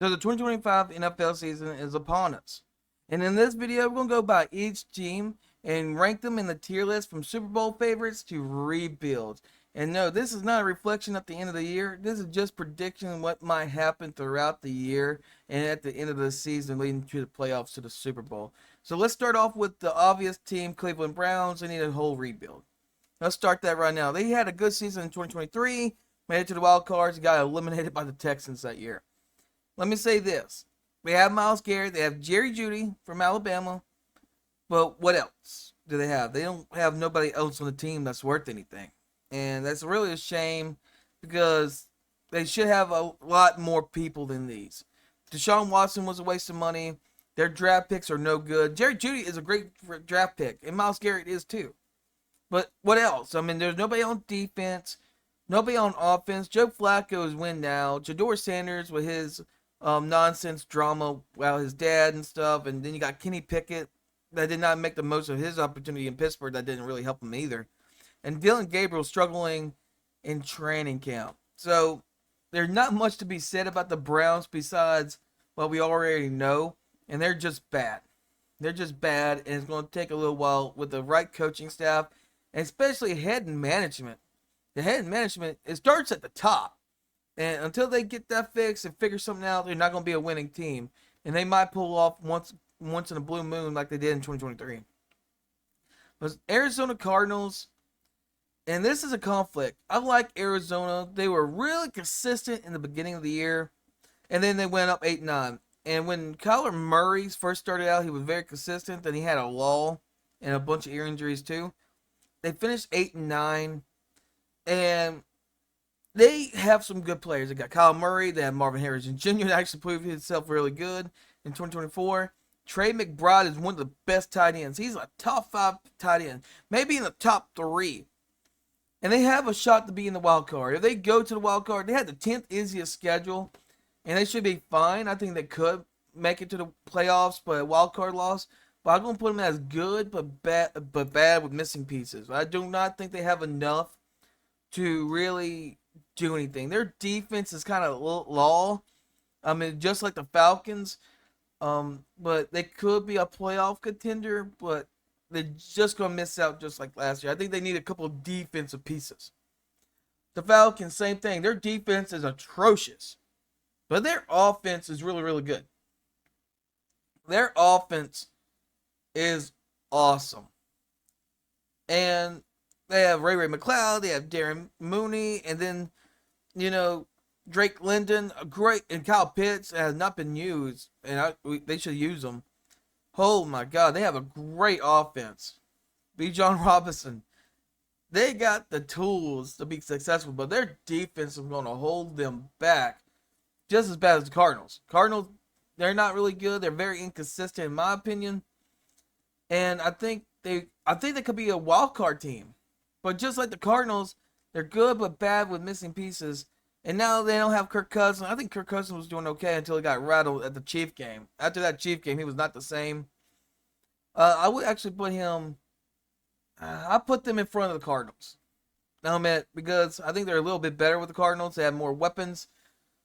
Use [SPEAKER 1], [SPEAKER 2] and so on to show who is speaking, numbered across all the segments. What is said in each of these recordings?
[SPEAKER 1] So the 2025 NFL season is upon us. And in this video, we're going to go by each team and rank them in the tier list from Super Bowl favorites to rebuilds. And no, this is not a reflection at the end of the year. This is just prediction what might happen throughout the year and at the end of the season leading to the playoffs to the Super Bowl. So let's start off with the obvious team, Cleveland Browns. They need a whole rebuild. Let's start that right now. They had a good season in 2023, made it to the wild cards, got eliminated by the Texans that year. Let me say this. They have Myles Garrett. They have Jerry Jeudy from Alabama. But what else do they have? They don't have nobody else on the team that's worth anything. And that's really a shame because they should have a lot more people than these. Deshaun Watson was a waste of money. Their draft picks are no good. Jerry Jeudy is a great draft pick, and Myles Garrett is too. But what else? I mean, there's nobody on defense, nobody on offense. Joe Flacco is win now. Jador Sanders with his nonsense drama about his dad and stuff. And then you got Kenny Pickett that did not make the most of his opportunity in Pittsburgh. That didn't really help him either. And Dylan Gabriel struggling in training camp. So there's not much to be said about the Browns besides what we already know. And they're just bad. They're just bad. And it's going to take a little while with the right coaching staff. And especially head management. The head management, it starts at the top. And until they get that fixed and figure something out, they're not going to be a winning team. And they might pull off once in a blue moon like they did in 2023. But Arizona Cardinals, and this is a conflict. I like Arizona. They were really consistent in the beginning of the year. And then they went up 8-9. And when Kyler Murray first started out, he was very consistent. Then he had a lull and a bunch of ear injuries too. They finished 8-9. And they have some good players. They got Kyle Murray. They have Marvin Harrison Jr. that actually proved himself really good in 2024. Trey McBride is one of the best tight ends. He's a top 5 tight end, maybe in the top 3. And they have a shot to be in the wild card. If they go to the wild card, they had the 10th easiest schedule, and they should be fine. I think they could make it to the playoffs, but a wild card loss. But I'm gonna put them as good but bad with missing pieces. I do not think they have enough to really do anything. Their defense is kind of low. I mean, just like the Falcons. But they could be a playoff contender, but they're just going to miss out just like last year. I think they need a couple of defensive pieces. The Falcons, same thing. Their defense is atrocious, but their offense is really, really good. Their offense is awesome. And they have Ray McCloud, they have Darren Mooney, and then Drake Linden, great, and Kyle Pitts has not been used, and they should use them. Oh my God, they have a great offense. Bijan Robinson, they got the tools to be successful, but their defense is going to hold them back just as bad as the Cardinals. Cardinals, they're not really good. They're very inconsistent, in my opinion, and I think they could be a wild card team, but just like the Cardinals, they're good but bad with missing pieces. And now they don't have Kirk Cousins. I think Kirk Cousins was doing okay until he got rattled at the Chief game. After that Chief game, he was not the same. I would actually put him. I put them in front of the Cardinals. Now, man, because I think they're a little bit better with the Cardinals. They have more weapons.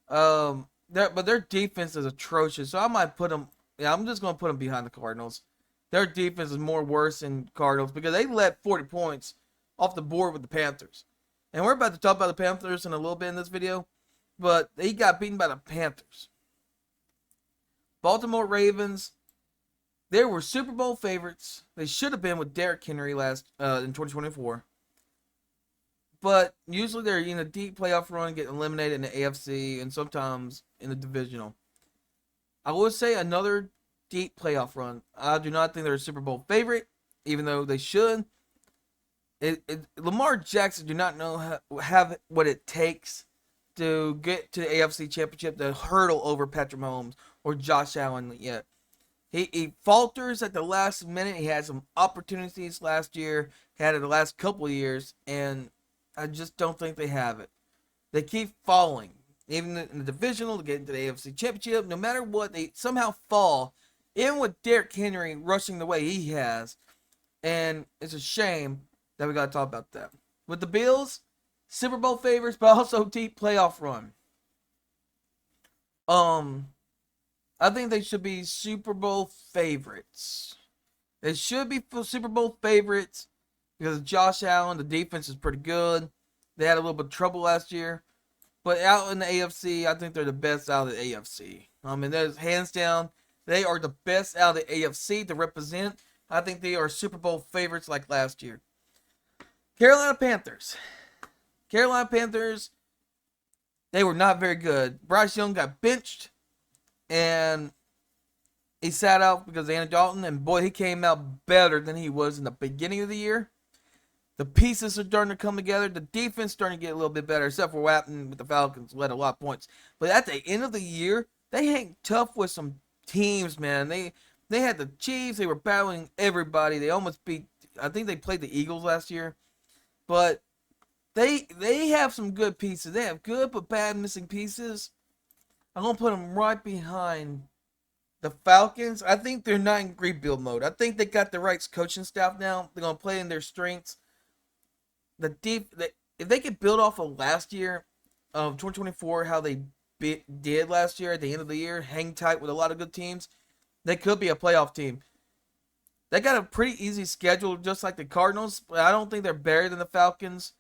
[SPEAKER 1] But their defense is atrocious. So I might put them. Yeah, I'm just gonna put them behind the Cardinals. Their defense is more worse than Cardinals because they let 40 points off the board with the Panthers. And we're about to talk about the Panthers in a little bit in this video, but they got beaten by the Panthers. Baltimore Ravens, they were Super Bowl favorites. They should have been with Derrick Henry in 2024. But usually they're in a deep playoff run, getting eliminated in the AFC and sometimes in the divisional. I would say another deep playoff run. I do not think they're a Super Bowl favorite, even though they should. Lamar Jackson do not know have what it takes to get to the AFC Championship, to hurdle over Patrick Mahomes or Josh Allen yet. He falters at the last minute. He had some opportunities last year, had it the last couple of years, and I just don't think they have it. They keep falling. Even in the divisional to get into the AFC Championship, no matter what, they somehow fall. Even with Derrick Henry rushing the way he has, and it's a shame that we got to talk about that. With the Bills, Super Bowl favorites, but also deep playoff run. I think they should be Super Bowl favorites. They should be Super Bowl favorites because Josh Allen, the defense is pretty good. They had a little bit of trouble last year. But out in the AFC, I think they're the best out of the AFC. I mean, there's hands down, they are the best out of the AFC to represent. I think they are Super Bowl favorites like last year. Carolina Panthers. Carolina Panthers, they were not very good. Bryce Young got benched, and he sat out because of Andy Dalton, and boy, he came out better than he was in the beginning of the year. The pieces are starting to come together. The defense starting to get a little bit better, except for what happened with the Falcons, led a lot of points. But at the end of the year, they hang tough with some teams, man. They had the Chiefs. They were battling everybody. They almost beat. I think they played the Eagles last year, but they have some good pieces. They have good but bad missing pieces. I'm gonna put them right behind the Falcons. I think they're not in rebuild mode. I think they got the right coaching staff now. They're gonna play in their strengths. If they could build off of last year, 2024, how they did last year at the end of the year, hang tight with a lot of good teams, they could be a playoff team. They got a pretty easy schedule, just like the Cardinals, but I don't think they're better than the Falcons.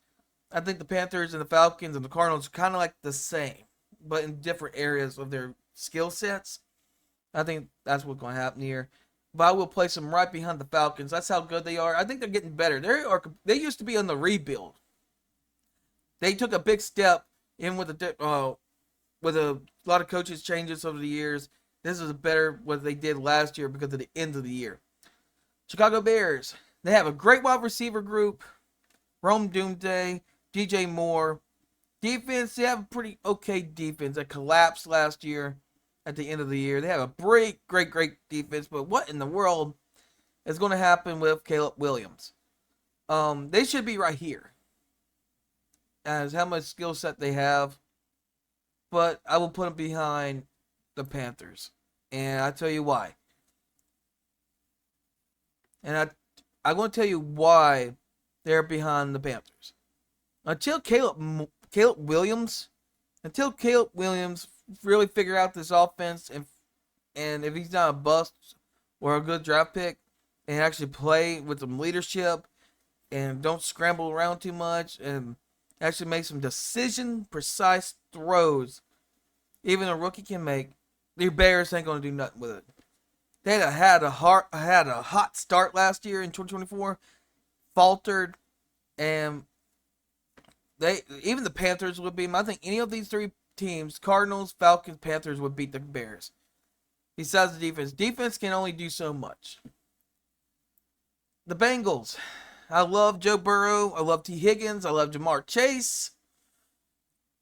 [SPEAKER 1] I think the Panthers and the Falcons and the Cardinals are kind of like the same, but in different areas of their skill sets. I think that's what's going to happen here. But I will place them right behind the Falcons. That's how good they are. I think they're getting better. They used to be on the rebuild. They took a big step in with a lot of coaches changes over the years. This is better what they did last year because of the end of the year. Chicago Bears. They have a great wide receiver group. Rome Doomsday, DJ Moore. Defense, they have a pretty okay defense that collapsed last year at the end of the year. They have a great defense, but what in the world is going to happen with Caleb Williams? They should be right here as how much skill set they have, but I will put them behind the Panthers, and I'll tell you why. And I'm going to tell you why they're behind the Panthers. Until Caleb Williams really figure out this offense, and if he's not a bust or a good draft pick and actually play with some leadership and don't scramble around too much and actually make some precise throws even a rookie can make, the Bears ain't going to do nothing with it. They had a hot start last year in 2024, faltered, and even the Panthers would beat them. I think any of these three teams, Cardinals, Falcons, Panthers, would beat the Bears. Besides the defense. Defense can only do so much. The Bengals. I love Joe Burrow. I love T. Higgins. I love Jamar Chase.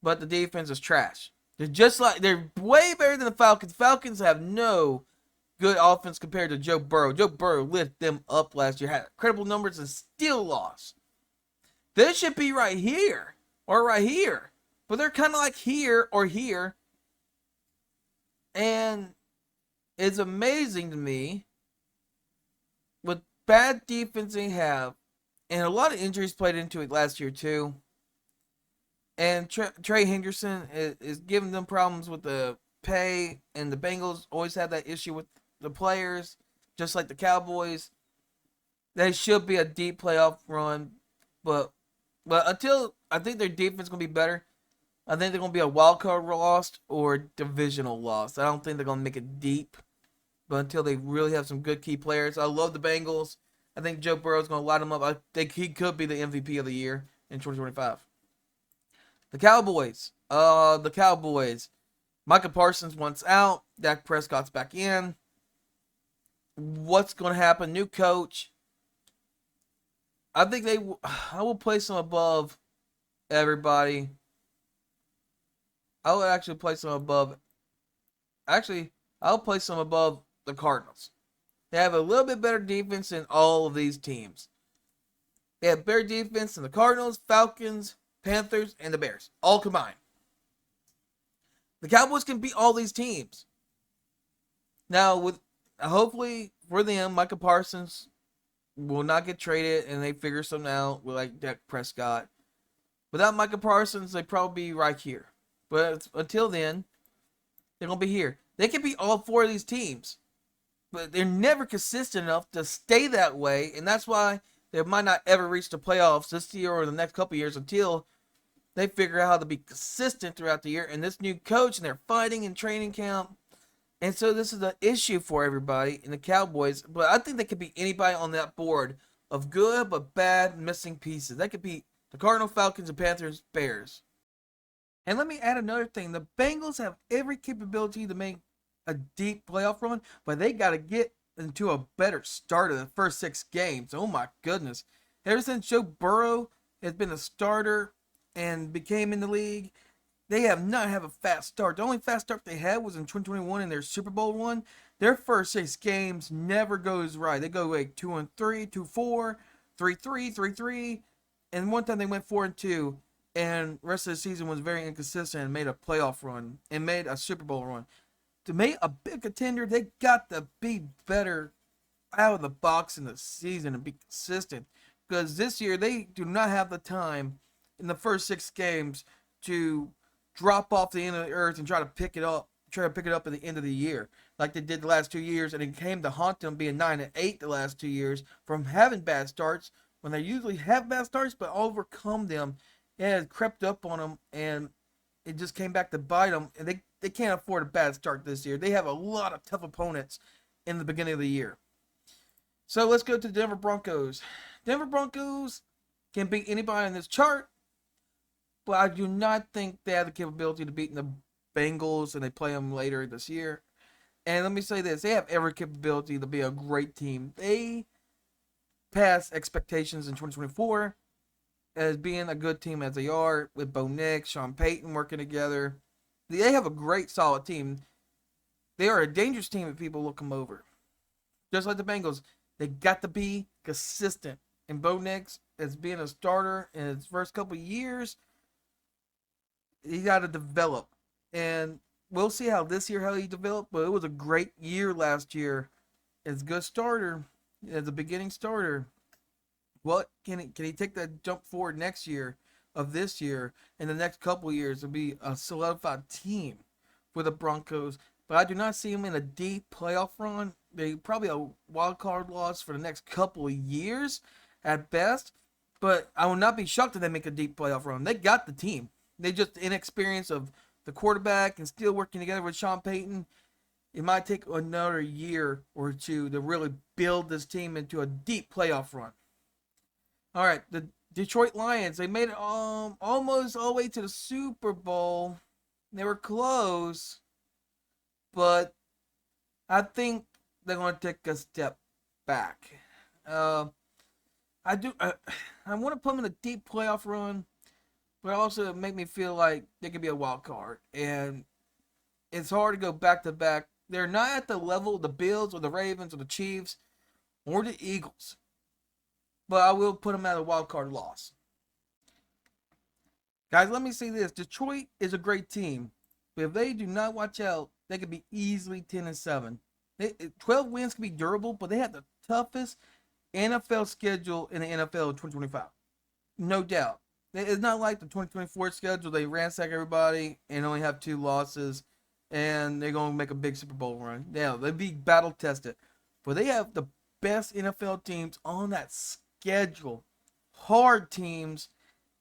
[SPEAKER 1] But the defense is trash. They're way better than the Falcons. Falcons have no good offense compared to Joe Burrow. Joe Burrow lifted them up last year, had incredible numbers, and still lost. They should be right here or right here. But they're kind of like here or here. And it's amazing to me with bad defense they have, and a lot of injuries played into it last year too. And Trey Henderson is giving them problems with the pay, and the Bengals always have that issue with the players, just like the Cowboys. They should be a deep playoff run, but until I think their defense is going to be better. I think they're going to be a wild card loss or divisional loss. I don't think they're going to make it deep, but until they really have some good key players. I love the Bengals. I think Joe Burrow is going to light them up. I think he could be the MVP of the year in 2025. The Cowboys. Micah Parsons wants out. Dak Prescott's back in. What's going to happen? New coach. I think I will place them above everybody. I would actually place them above. Actually, I'll place them above the Cardinals. They have a little bit better defense than all of these teams. They have better defense than the Cardinals, Falcons, Panthers, and the Bears, all combined. The Cowboys can beat all these teams. Now, with hopefully for them, Micah Parsons will not get traded, and they figure something out with like Dak Prescott. Without Micah Parsons, they'd probably be right here. But until then, they're going to be here. They can beat all four of these teams, but they're never consistent enough to stay that way, and that's why they might not ever reach the playoffs this year or the next couple years until they figure out how to be consistent throughout the year. And this new coach, and they're fighting in training camp, and so this is an issue for everybody in the Cowboys. But I think they could be anybody on that board of good but bad missing pieces. That could be the Cardinals, Falcons, and Panthers, Bears. And let me add another thing. The Bengals have every capability to make a deep playoff run, but they got to get into a better start of the first 6 games. Oh my goodness. Ever since Joe Burrow has been a starter and became in the league, they have not have a fast start. The only fast start they had was in 2021 in their Super Bowl run. Their first 6 games never goes right. They go like 2-3, 2-4, 3-3, 3-3, and one time they went 4-2. And the rest of the season was very inconsistent and made a playoff run and made a Super Bowl run. To make a big contender, they got to be better out of the box in the season and be consistent. Because this year they do not have the time in the first 6 games to drop off the end of the earth and try to pick it up at the end of the year like they did the last 2 years, and it came to haunt them being 9-8 the last 2 years from having bad starts when they usually have bad starts but overcome them. It had crept up on them, and it just came back to bite them, and they can't afford a bad start this year. They have a lot of tough opponents in the beginning of the year. So let's go to the Denver Broncos. Denver Broncos can beat anybody in this chart, but I do not think they have the capability to beat the Bengals, and they play them later this year. And let me say this, they have every capability to be a great team. They passed expectations in 2024 as being a good team as they are, with Bo Nix, Sean Payton working together. They have a great, solid team. They are a dangerous team if people look them over. Just like the Bengals, they got to be consistent. And Bo Nix, as being a starter in his first couple of years, he got to develop. And we'll see how this year how he developed, but it was a great year last year as a good starter, as a beginning starter. What can he take that jump forward next year of this year and the next couple of years to be a solidified team for the Broncos? But I do not see him in a deep playoff run. They probably a wild card loss for the next couple of years at best. But I will not be shocked if they make a deep playoff run. They got the team. They just inexperience of the quarterback and still working together with Sean Payton. It might take another year or two to really build this team into a deep playoff run. All right, the Detroit Lions, they made it almost all the way to the Super Bowl. They were close, but I think they're going to take a step back. Uh, I do. I want to put them in a deep playoff run, but also make me feel like they could be a wild card. And it's hard to go back to back. They're not at the level of the Bills or the Ravens or the Chiefs or the Eagles, but I will put them at a wild card loss. Guys, let me say this: Detroit is a great team, but if they do not watch out, they could be easily 10-7. 12 wins can be durable, but they have the toughest NFL schedule in the NFL in 2025, no doubt. It's not like the 2024 schedule. They ransack everybody and only have 2 losses, and they're going to make a big Super Bowl run. Yeah, they'll be battle tested, but they have the best NFL teams on that schedule. Hard teams,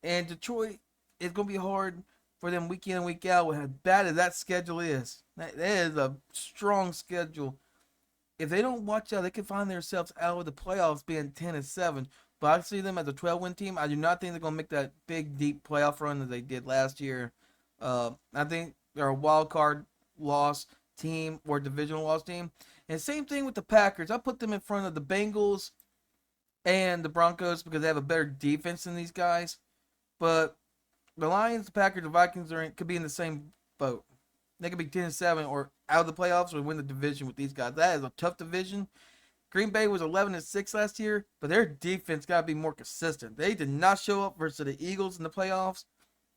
[SPEAKER 1] and Detroit is going to be hard for them week in and week out with how bad as that schedule is. That is a strong schedule. If they don't watch out, they can find themselves out of the playoffs being 10-7. But I see them as a 12-win team. I do not think they're going to make that big, deep playoff run that they did last year. I think they're a wild card loss team or divisional loss team. And same thing with the Packers. I put them in front of the Bengals and the Broncos because they have a better defense than these guys. But the Lions, the Packers, the Vikings could be in the same boat. They could be 10-7 or out of the playoffs or win the division with these guys. That is a tough division. Green Bay was 11-6 last year, but their defense got to be more consistent. They did not show up versus the Eagles in the playoffs.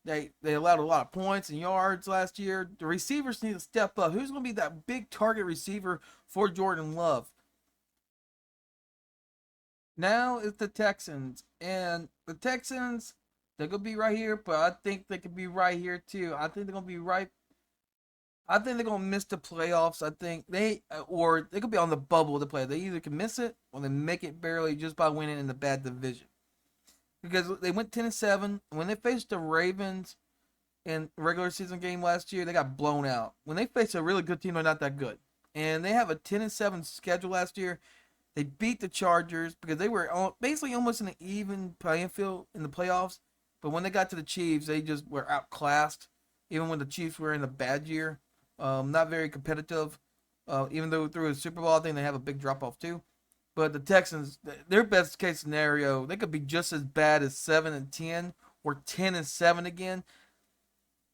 [SPEAKER 1] They allowed a lot of points and yards last year. The receivers need to step up. Who's going to be that big target receiver for Jordan Love? Now it's the Texans. And the Texans, they're going to be right here, but I think they could be right here too. I think they're going to be right I think they're gonna miss the playoffs. I think or they could be on the bubble to play. They either can miss it or they make it barely just by winning in the bad division. Because they went 10-7. When they faced the Ravens in regular season game last year, they got blown out. When they faced a really good team, they're not that good. And they have a 10-7 schedule last year. They beat the Chargers because they were basically almost in an even playing field in the playoffs. But when they got to the Chiefs, they just were outclassed. Even when the Chiefs were in a bad year, not very competitive. Even though through a Super Bowl, I think they have a big drop off too. But the Texans, their best case scenario, they could be just as bad as 7-10 or 10-7 again.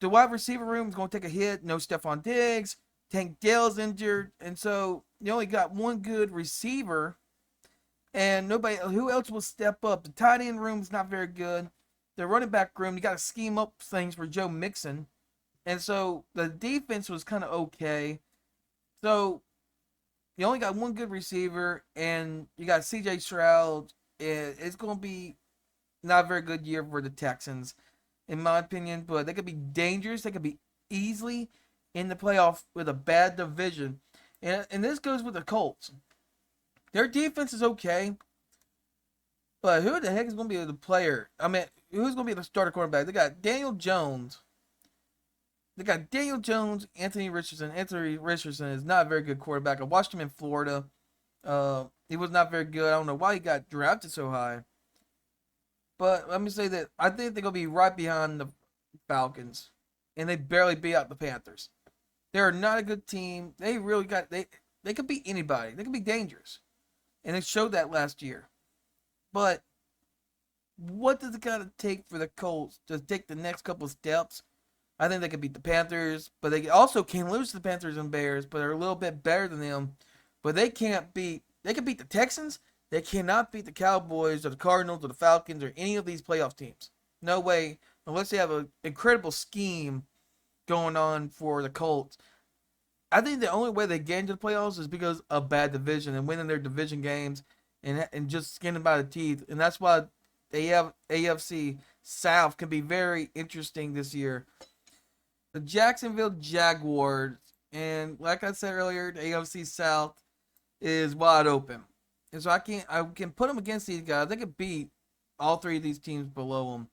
[SPEAKER 1] The wide receiver room is going to take a hit. No Stephon Diggs. Tank Dell's injured, and so you only got one good receiver, and nobody. Who else will step up? The tight end room is not very good. The running back room, you got to scheme up things for Joe Mixon, and so the defense was kind of okay. So you only got one good receiver, and you got C.J. Stroud. It's going to be not a very good year for the Texans, in my opinion. But they could be dangerous. They could be easily in the playoff with a bad division. And this goes with the Colts. Their defense is okay, but who the heck is going to be the player? I mean, who's going to be the starter quarterback? They got Daniel Jones. Anthony Richardson. Anthony Richardson is not a very good quarterback. I watched him in Florida. He was not very good. I don't know why he got drafted so high. But let me say that I think they're going to be right behind the Falcons. And they barely beat out the Panthers. They're not a good team. They really got they could beat anybody. They could be dangerous. And they showed that last year. But what does it gotta take for the Colts to take the next couple of steps? I think they could beat the Panthers, but they also can lose to the Panthers and Bears, but they're a little bit better than them. But they can beat the Texans. They cannot beat the Cowboys or the Cardinals or the Falcons or any of these playoff teams. No way, unless they have an incredible scheme going on for the Colts. I think the only way they get into the playoffs is because of bad division and winning their division games and just skinning by the teeth. And that's why the AFC South can be very interesting this year. The Jacksonville Jaguars, and like I said earlier, the AFC South is wide open. And so I can put them against these guys. They can beat all three of these teams below them.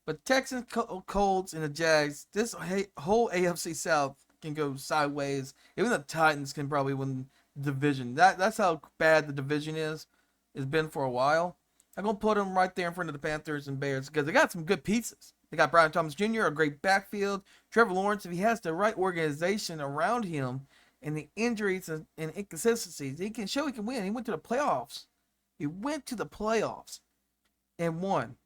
[SPEAKER 1] But Texans, Colts, and the Jags, this whole AFC South can go sideways. Even the Titans can probably win the division. That's how bad the division is. It's been for a while. I'm going to put them right there in front of the Panthers and Bears because they got some good pieces. They got Brian Thomas Jr., a great backfield. Trevor Lawrence, if he has the right organization around him and the injuries and inconsistencies, he can show he can win. He went to the playoffs. And won.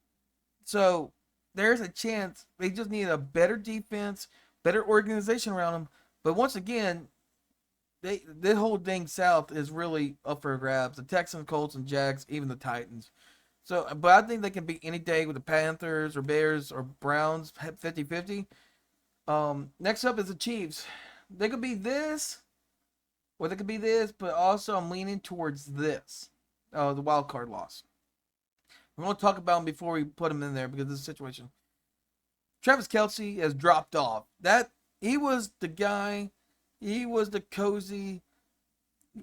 [SPEAKER 1] So there's a chance. They just need a better defense, better organization around them. But once again, the whole dang South is really up for grabs. The Texans, Colts, and Jags, even the Titans. So, but I think they can beat any day with the Panthers or Bears or Browns 50-50. Next up is the Chiefs. They could be this, or they could be this, but also I'm leaning towards this. The wild card loss. We're going to talk about them before we put them in there because of the situation. Travis Kelce has dropped off. He was the guy. He was the cozy,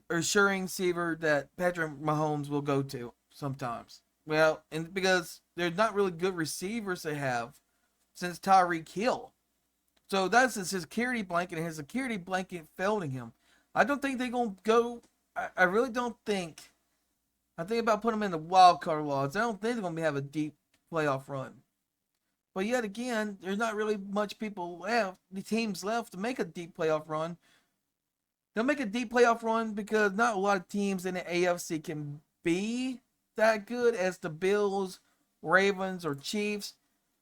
[SPEAKER 1] assuring receiver that Patrick Mahomes will go to sometimes. Well, and because there's not really good receivers they have since Tyreek Hill. So that's his security blanket, and his security blanket failing him. I don't think they're going to go. I really don't think. I think about putting them in the wild card loss. I don't think they're going to have a deep playoff run. But yet again, there's not really much people left, the teams left to make a deep playoff run. They'll make a deep playoff run because not a lot of teams in the AFC can be that good as the Bills, Ravens, or Chiefs.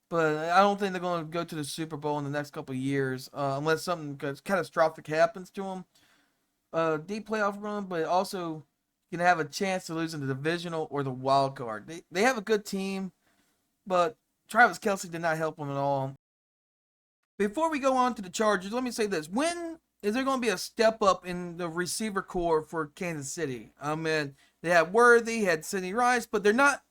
[SPEAKER 1] But I don't think they're going to go to the Super Bowl in the next couple of years unless something catastrophic happens to them. Deep playoff run, but also can have a chance to lose in the divisional or the wild card. They have a good team, but Travis Kelce did not help them at all. Before we go on to the Chargers, let me say this. When is there going to be a step up in the receiver core for Kansas City? I mean, they had Worthy, had Sidney Rice, but they're not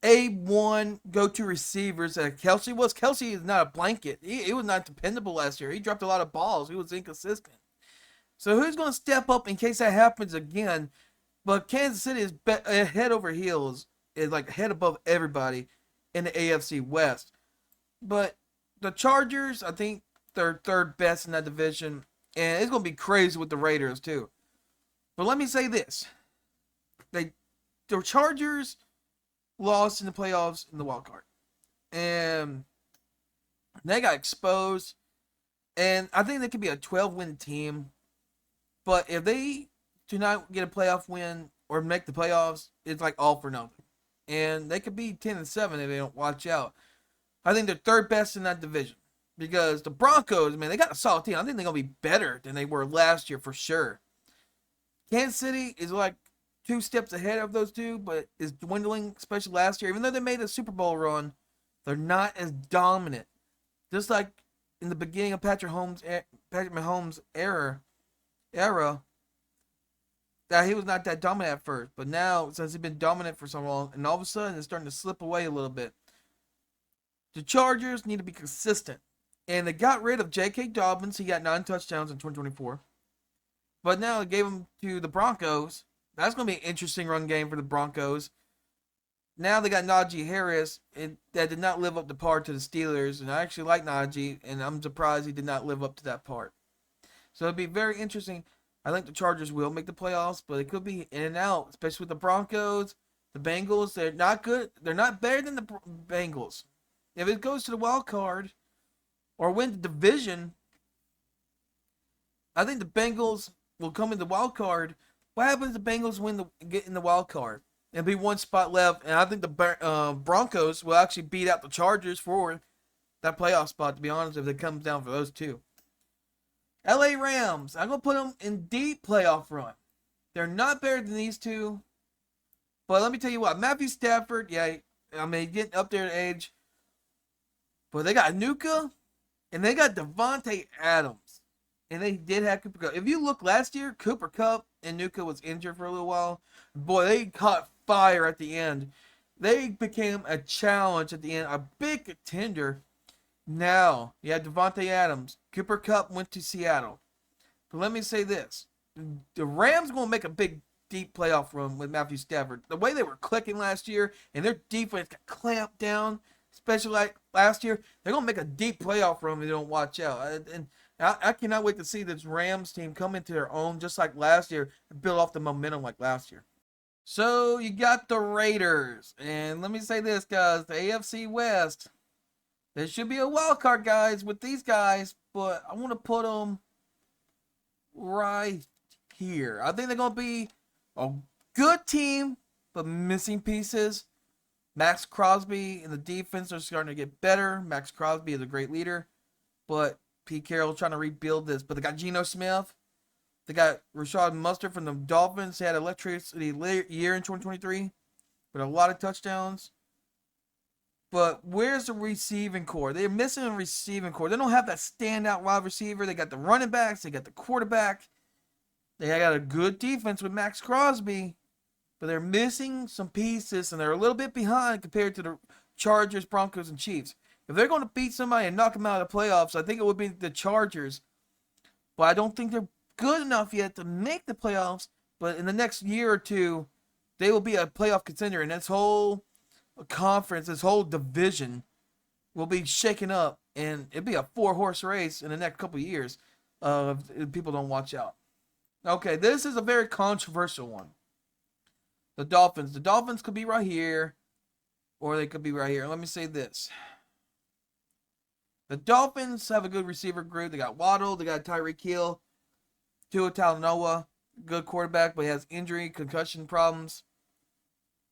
[SPEAKER 1] A1 go-to receivers that Kelsey was. Kelsey is not a blanket. He was not dependable last year. He dropped a lot of balls. He was inconsistent. So who's going to step up in case that happens again? But Kansas City is head over heels, is like head above everybody in the AFC West. But the Chargers, I think they're third best in that division, and it's going to be crazy with the Raiders too. But let me say this: the Chargers lost in the playoffs in the wild card, and they got exposed. And I think they could be a 12-win team, but if they do not get a playoff win or make the playoffs, it's like all for nothing. And they could be 10-7 if they don't watch out. I think they're third best in that division because the Broncos, man, they got a solid team. I think they're gonna be better than they were last year for sure. Kansas City is like 2 steps ahead of those two, but is dwindling, especially last year. Even though they made a Super Bowl run, they're not as dominant. Just like in the beginning of Patrick Mahomes' era, that he was not that dominant at first. But now, since he's been dominant for so long, and all of a sudden it's starting to slip away a little bit. The Chargers need to be consistent. And they got rid of J.K. Dobbins. He got 9 touchdowns in 2024. But now they gave him to the Broncos. That's going to be an interesting run game for the Broncos. Now they got Najee Harris that did not live up to par to the Steelers. And I actually like Najee, and I'm surprised he did not live up to that part. So it'll be very interesting. I think the Chargers will make the playoffs, but it could be in and out, especially with the Broncos. The Bengals, they're not good. They're not better than the Bengals. If it goes to the wild card or win the division, I think the Bengals will come in the wild card. What happens if the Bengals get in the wild card? There'll be 1 spot left, and I think the Broncos will actually beat out the Chargers for that playoff spot, to be honest, if it comes down for those two. LA Rams, I'm going to put them in deep playoff run. They're not better than these two, but let me tell you what, Matthew Stafford, yeah, I mean, getting up there in age, but they got Nuka, and they got Devontae Adams. And they did have Cooper Kupp. If you look last year, Cooper Kupp and Nuka was injured for a little while. Boy, they caught fire at the end. They became a challenge at the end, a big contender. Now, you have Devontae Adams. Cooper Kupp went to Seattle. But let me say this. The Rams going to make a big, deep playoff run with Matthew Stafford. The way they were clicking last year, and their defense got clamped down, especially like last year, they're going to make a deep playoff run if they don't watch out. And I cannot wait to see this Rams team come into their own just like last year and build off the momentum like last year. So you got the Raiders. And let me say this, guys. The AFC West. There should be a wild card, guys, with these guys. But I want to put them right here. I think they're going to be a good team, but missing pieces. Max Crosby and the defense are starting to get better. Max Crosby is a great leader. But Pete Carroll trying to rebuild this. But they got Geno Smith. They got Rashad Mustard from the Dolphins. They had electricity year in 2023 with a lot of touchdowns. But where's the receiving core? They're missing a receiving core. They don't have that standout wide receiver. They got the running backs. They got the quarterback. They got a good defense with Max Crosby. But they're missing some pieces, and they're a little bit behind compared to the Chargers, Broncos, and Chiefs. If they're going to beat somebody and knock them out of the playoffs, I think it would be the Chargers. But I don't think they're good enough yet to make the playoffs. But in the next year or two, they will be a playoff contender. And this whole conference, this whole division will be shaken up. And it'll be a 4-horse race in the next couple of years if people don't watch out. Okay, this is a very controversial one. The Dolphins. The Dolphins could be right here, or they could be right here. Let me say this. The Dolphins have a good receiver group. They got Waddle. They got Tyreek Hill. Tua Tagovailoa, good quarterback, but he has injury, concussion problems.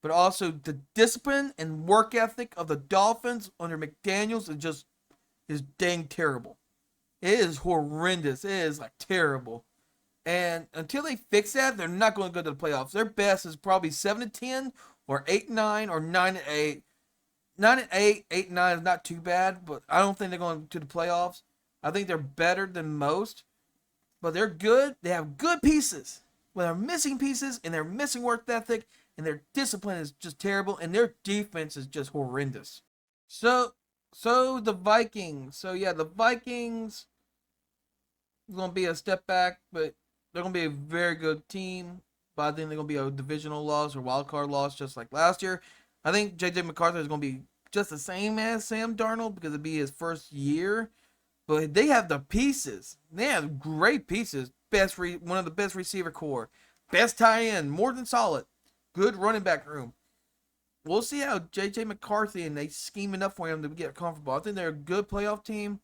[SPEAKER 1] But also the discipline and work ethic of the Dolphins under McDaniels is dang terrible. It is horrendous. It is like terrible. And until they fix that, they're not going to go to the playoffs. Their best is probably 7-10 or 8-9 or 9-8. 9-8, 8-9 is not too bad, but I don't think they're going to the playoffs. I think they're better than most, but they're good. They have good pieces, but they're missing pieces, and they're missing work ethic, and their discipline is just terrible, and their defense is just horrendous. So, so the Vikings. So yeah, the Vikings is gonna be a step back, but they're gonna be a very good team. But I think they're gonna be a divisional loss or wild card loss, just like last year. I think JJ McCarthy is gonna be just the same as Sam Darnold because it'd be his first year. But they have the pieces. They have great pieces. One of the best receiver core, best tight end, more than solid. Good running back room. We'll see how JJ McCarthy and they scheme enough for him to get comfortable. I think they're a good playoff team,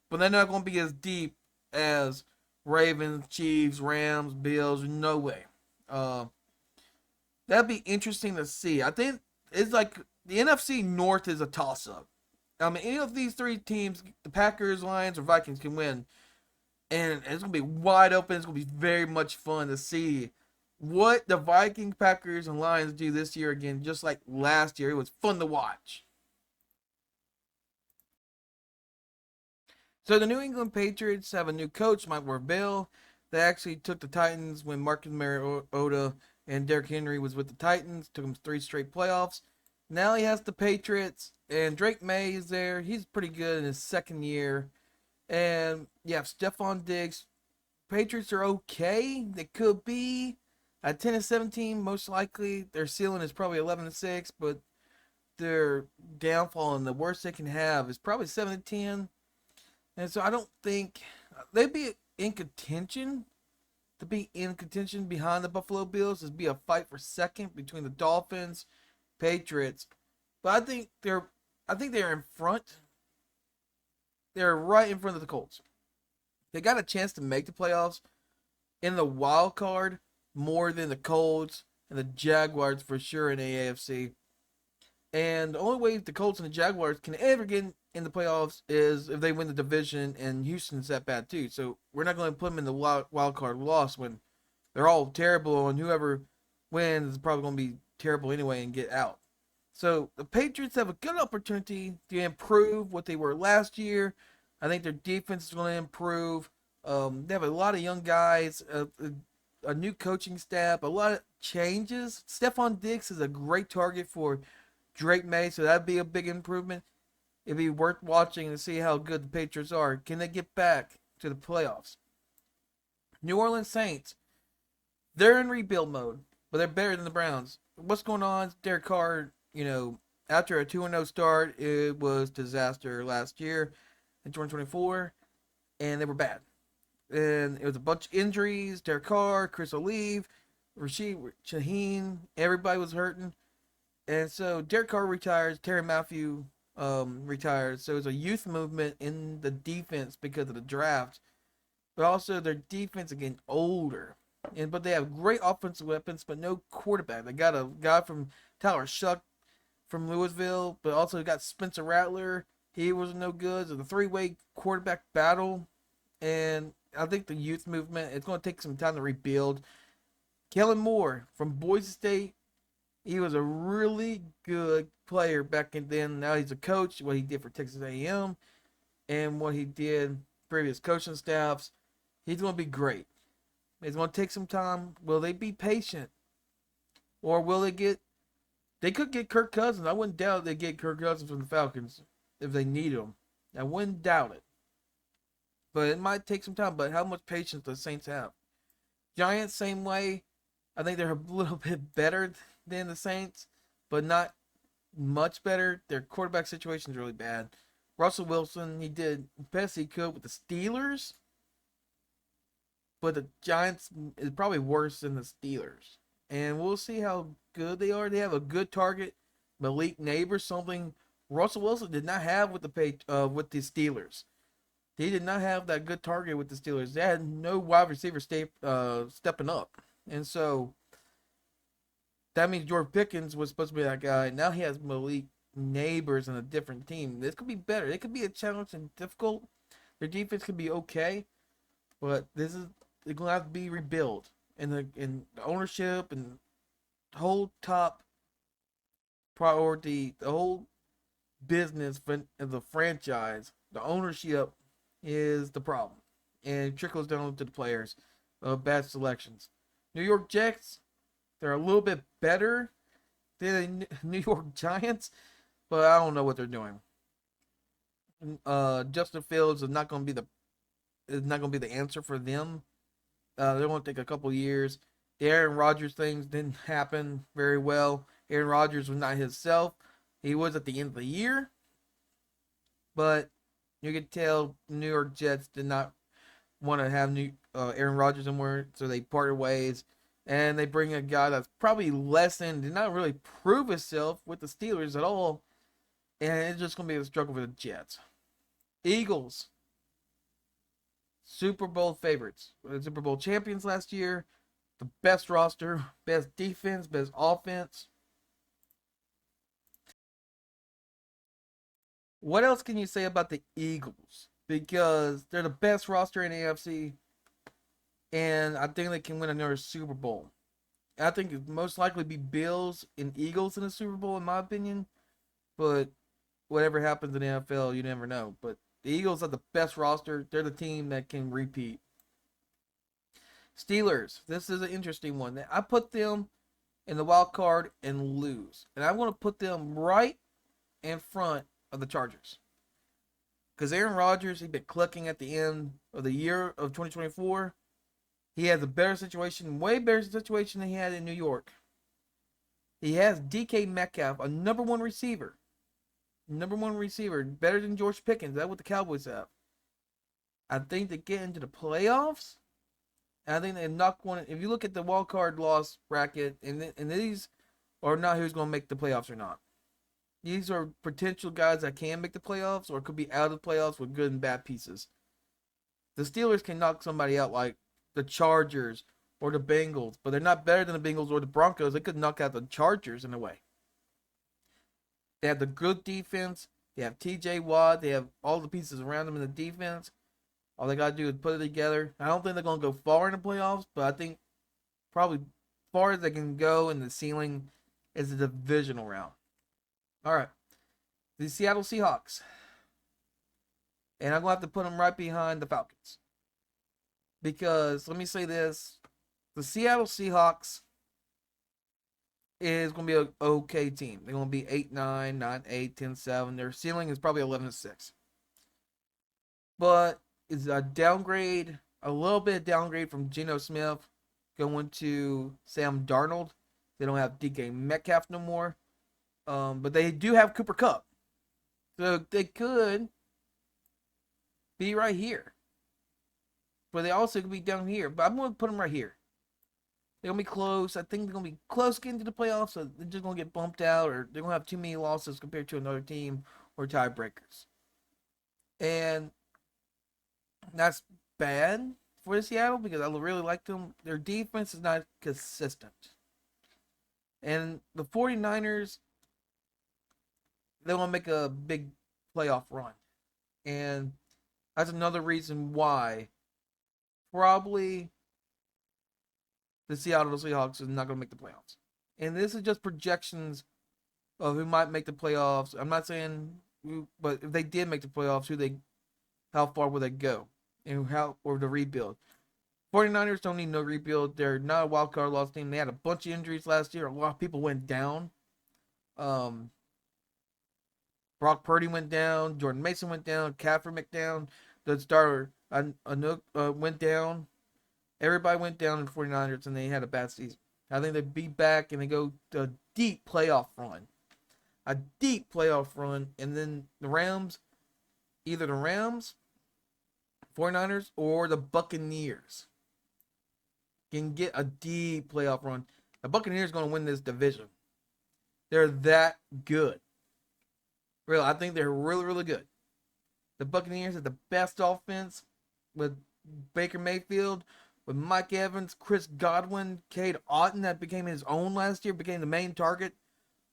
[SPEAKER 1] but they're not going to be as deep as Ravens, Chiefs, Rams, Bills. No way. Uh, that'd be interesting to see. I think it's like the NFC North is a toss-up. I mean, any of these three teams, the Packers, Lions, or Vikings, can win, and it's gonna be wide open. It's gonna be very much fun to see what the Vikings, Packers, and Lions do this year again, just like last year. It was fun to watch. So the New England Patriots have a new coach, Mike Vrabel. They actually took the Titans when Marcus Mariota and Derrick Henry was with the Titans. Took them 3 straight playoffs. Now he has the Patriots, and Drake May is there. He's pretty good in his second year. And you have Stephon Diggs. Patriots are okay. They could be a 10-17, most likely. Their ceiling is probably 11-6, but their downfall and the worst they can have is probably 7-10. And so I don't think they'd be in contention. To be in contention behind the Buffalo Bills is be a fight for second between the Dolphins, Patriots. But I think they're in front. They're right in front of the Colts. They got a chance to make the playoffs in the wild card more than the Colts and the Jaguars for sure in the AFC. And the only way the Colts and the Jaguars can ever get in the playoffs is if they win the division, and Houston's that bad too. So we're not going to put them in the wild card loss when they're all terrible, and whoever wins is probably going to be terrible anyway and get out. So the Patriots have a good opportunity to improve what they were last year. I think their defense is going to improve. They have a lot of young guys, a new coaching staff, a lot of changes. Stephon Diggs is a great target for Drake May, so that'd be a big improvement. It'd be worth watching to see how good the Patriots are. Can they get back to the playoffs? New Orleans Saints, they're in rebuild mode, but they're better than the Browns. What's going on? Derek Carr, after a 2-0 start, it was disaster last year in 2024, and they were bad. And it was a bunch of injuries. Derek Carr, Chris Olave, Rashid Shaheen, everybody was hurting. And so Derek Carr retires, Terry Matthew retires. So it's a youth movement in the defense because of the draft. But also their defense is getting older. But they have great offensive weapons, but no quarterback. They got a guy from Tyler Shuck from Louisville, but also got Spencer Rattler. He was no good. So the 3-way quarterback battle. And I think the youth movement, it's going to take some time to rebuild. Kellen Moore from Boise State. He was a really good player back then. Now he's a coach. What he did for Texas A&M and what he did previous coaching staffs, he's going to be great. It's going to take some time. Will they be patient? Or will they get... They could get Kirk Cousins. I wouldn't doubt they get Kirk Cousins from the Falcons if they need him. I wouldn't doubt it. But it might take some time. But how much patience do the Saints have? Giants, same way. I think they're a little bit better than the Saints, but not much better. Their quarterback situation is really bad. Russell Wilson, he did the best he could with the Steelers, but the Giants is probably worse than the Steelers. And we'll see how good they are. They have a good target, Malik Neighbors, something Russell Wilson did not have with the Steelers. He did not have that good target with the Steelers. They had no wide receiver stepping up. And so that means George Pickens was supposed to be that guy. Now he has Malik Neighbors on a different team. This could be better. It could be a challenge and difficult. Their defense could be okay, but they're going to have to be rebuilt. And the ownership and the whole top priority, the whole business of the franchise, the ownership is the problem. And it trickles down to the players. Bad selections. New York Jets, They're a little bit better than the New York Giants, but I don't know what they're doing. Justin Fields is not going to be the answer for them. They're going to take a couple years. The Aaron Rodgers things didn't happen very well. Aaron Rodgers was not himself. He was at the end of the year, but you could tell New York Jets did not want to have Aaron Rodgers anymore, so they parted ways, and they bring a guy that's probably less than did not really prove himself with the Steelers at all, and it's just gonna be a struggle for the Jets. Eagles, Super Bowl favorites, Super Bowl champions last year, the best roster, best defense, best offense. What else can you say about the Eagles? Because they're the best roster in the AFC, and I think they can win another Super Bowl. I think it most likely be Bills and Eagles in the Super Bowl, in my opinion. But whatever happens in the NFL, you never know. But the Eagles are the best roster. They're the team that can repeat. Steelers. This is an interesting one. I put them in the wild card and lose, and I want to put them right in front of the Chargers. Because Aaron Rodgers, he's been clucking at the end of the year of 2024. He has a better situation, way better situation than he had in New York. He has DK Metcalf, a number one receiver. Number one receiver, better than George Pickens. That's what the Cowboys have. I think they get into the playoffs. I think they knock one. If you look at the wild card loss bracket, and these are not who's going to make the playoffs or not. These are potential guys that can make the playoffs or could be out of the playoffs with good and bad pieces. The Steelers can knock somebody out like the Chargers or the Bengals, but they're not better than the Bengals or the Broncos. They could knock out the Chargers in a way. They have the good defense. They have TJ Watt. They have all the pieces around them in the defense. All they got to do is put it together. I don't think they're going to go far in the playoffs, but I think probably far as they can go in the ceiling is the divisional round. All right. The Seattle Seahawks. And I'm going to have to put them right behind the Falcons. Because, let me say this. The Seattle Seahawks is going to be an okay team. They're going to be 8-9, 9-8, 10-7. Their ceiling is probably 11-6. But it's a downgrade, a little bit of downgrade from Geno Smith going to Sam Darnold. They don't have DK Metcalf no more. But they do have Cooper Kupp. So they could be right here. But they also could be down here. But I'm going to put them right here. They're going to be close. I think they're going to be close getting to the playoffs. So they're just going to get bumped out, or they're going to have too many losses compared to another team, or tiebreakers. And that's bad for Seattle because I really like them. Their defense is not consistent. And the 49ers, they want to make a big playoff run. And that's another reason why probably the Seattle Seahawks is not going to make the playoffs. And this is just projections of who might make the playoffs. I'm not saying who, but if they did make the playoffs, how far will they go? And or the rebuild. 49ers don't need no rebuild. They're not a wild card loss team. They had a bunch of injuries last year. A lot of people went down. Brock Purdy went down. Jordan Mason went down. Caffrey went down. The starter Anuk went down. Everybody went down in the 49ers, and they had a bad season. I think they be back, and they go to a deep playoff run. A deep playoff run. And then the Rams, either the Rams, 49ers, or the Buccaneers can get a deep playoff run. The Buccaneers are going to win this division. They're that good. Really, I think they're really, really good. The Buccaneers have the best offense with Baker Mayfield, with Mike Evans, Chris Godwin, Cade Otton that became his own last year, became the main target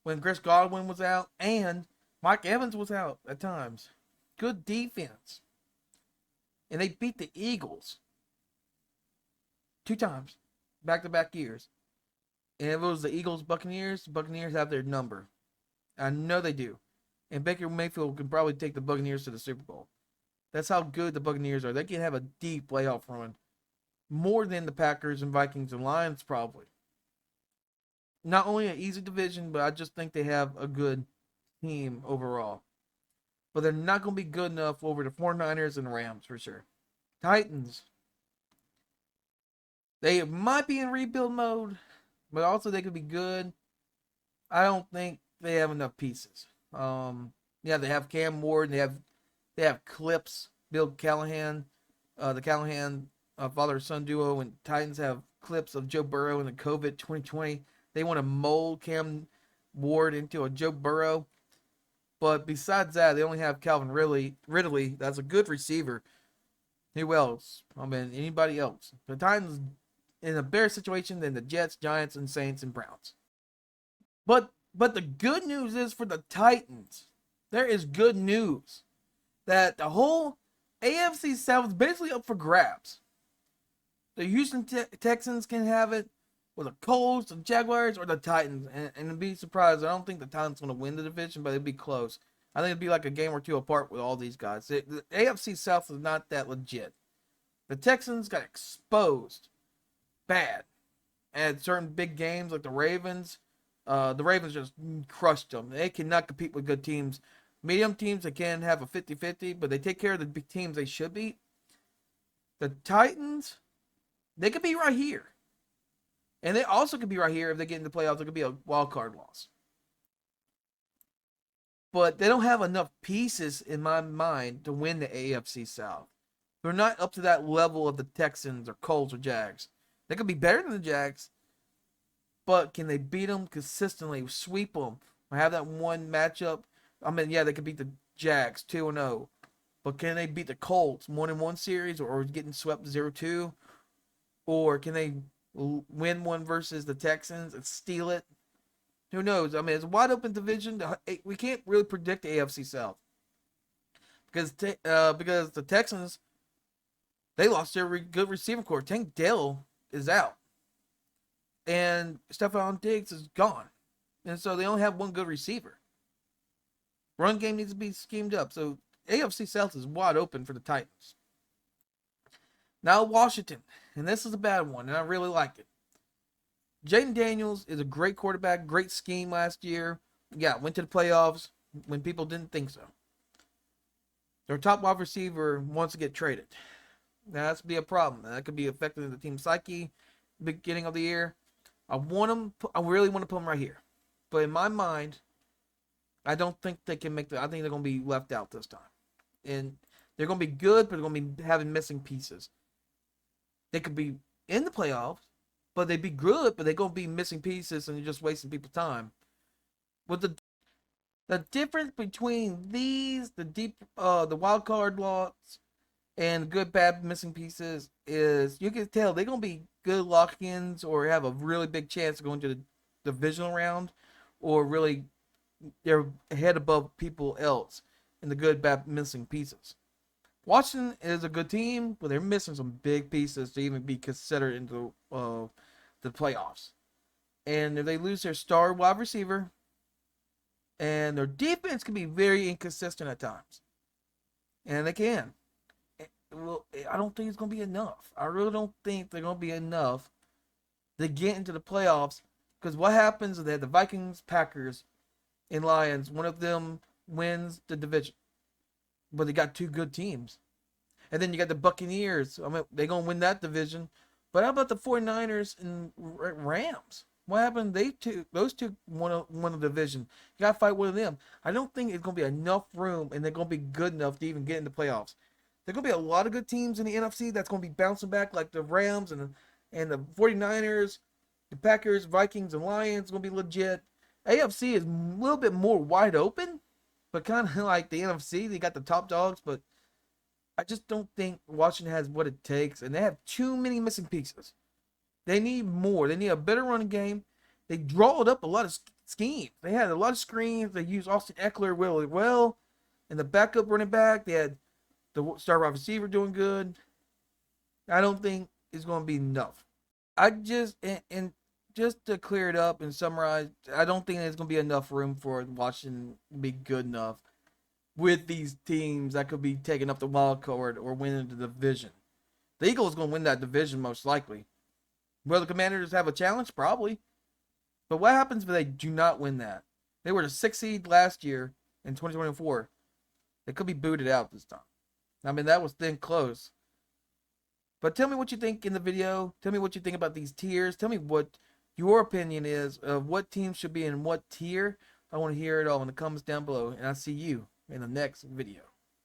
[SPEAKER 1] when Chris Godwin was out, and Mike Evans was out at times. Good defense. And they beat the Eagles 2 times, back-to-back years. And if it was the Eagles Buccaneers have their number. I know they do. And Baker Mayfield can probably take the Buccaneers to the Super Bowl. That's how good the Buccaneers are. They can have a deep playoff run. More than the Packers and Vikings and Lions, probably. not only an easy division, but I just think they have a good team overall. But they're not going to be good enough over the 49ers and Rams for sure. Titans, they might be in rebuild mode, but also they could be good. I don't think they have enough pieces. Yeah, they have Cam Ward, they have Clips, Bill Callahan, the Callahan father son duo, and Titans have clips of Joe Burrow in the COVID 2020. They want to mold Cam Ward into a Joe Burrow, but besides that, they only have Calvin Ridley. That's a good receiver. Who else? I mean, anybody else? The Titans in a better situation than the Jets, Giants, and Saints and Browns. But the good news is for the Titans, there is good news that the whole AFC South is basically up for grabs. The Houston Texans can have it, or the Colts, the Jaguars, or the Titans. And be surprised, I don't think the Titans going to win the division, but it'd be close. I think it'd be like a game or two apart with all these guys. The AFC South is not that legit. The Texans got exposed bad at certain big games like the Ravens. The Ravens just crushed them. They cannot compete with good teams. Medium teams, they can have a 50-50, but they take care of the big teams they should beat. The Titans, they could be right here. And they also could be right here if they get into the playoffs. It could be a wild card loss. But they don't have enough pieces, in my mind, to win the AFC South. They're not up to that level of the Texans or Colts or Jags. They could be better than the Jags, but can they beat them consistently, sweep them, or have that one matchup? I mean, yeah, they could beat the Jags 2-0, but can they beat the Colts 1-1 series or getting swept 0-2? Or can they win one versus the Texans and steal it? Who knows? I mean, it's a wide open division. We can't really predict the AFC South because the Texans, they lost their good receiver core. Tank Dell is out, and Stephon Diggs is gone, and so they only have one good receiver. Run game needs to be schemed up. So AFC South is wide open for the Titans. Now Washington, and this is a bad one, and I really like it. Jaden Daniels is a great quarterback, great scheme last year. Yeah, went to the playoffs when people didn't think so. Their top wide receiver wants to get traded. Now, that's be a problem. That could be affecting the team's psyche beginning of the year. I really want to put them right here. But in my mind, I don't think they can make I think they're going to be left out this time. And they're going to be good, but they're going to be having missing pieces. They could be in the playoffs, but they'd be good, but they're going to be missing pieces and you're just wasting people's time. With the difference between the wild card lots and good, bad, missing pieces is you can tell they're going to be good lock-ins or have a really big chance of going to the divisional round or really they're ahead above people else in the good, bad, missing pieces. Washington is a good team, but they're missing some big pieces to even be considered into the playoffs. And if they lose their star wide receiver, and their defense can be very inconsistent at times, and they can. Well, I don't think it's going to be enough. I really don't think they're going to be enough to get into the playoffs. Because what happens is that the Vikings, Packers, and Lions, one of them wins the division. But they got two good teams. And then you got the Buccaneers. I mean, they're going to win that division. But how about the 49ers and Rams? What happened? Those two won a division. You got to fight one of them. I don't think it's going to be enough room and they're going to be good enough to even get in the playoffs. There's going to be a lot of good teams in the NFC that's going to be bouncing back, like the Rams and the 49ers, the Packers, Vikings, and Lions. Going to be legit. AFC is a little bit more wide open, but kind of like the NFC. They got the top dogs, but I just don't think Washington has what it takes, and they have too many missing pieces. They need more. They need a better running game. They drawed up a lot of schemes. They had a lot of screens. They used Austin Eckler really well. And the backup running back, they had the star wide receiver doing good. I don't think it's going to be enough. And just to clear it up and summarize, I don't think there's going to be enough room for Washington to be good enough with these teams that could be taking up the wild card or winning the division. The Eagles going to win that division most likely. Will the Commanders have a challenge? Probably. But what happens if they do not win that? They were the 6th seed last year in 2024. They could be booted out this time. I mean, that was then close. But tell me what you think in the video. Tell me what you think about these tiers. Tell me what your opinion is of what teams should be in what tier. I want to hear it all in the comments down below. And I'll see you in the next video.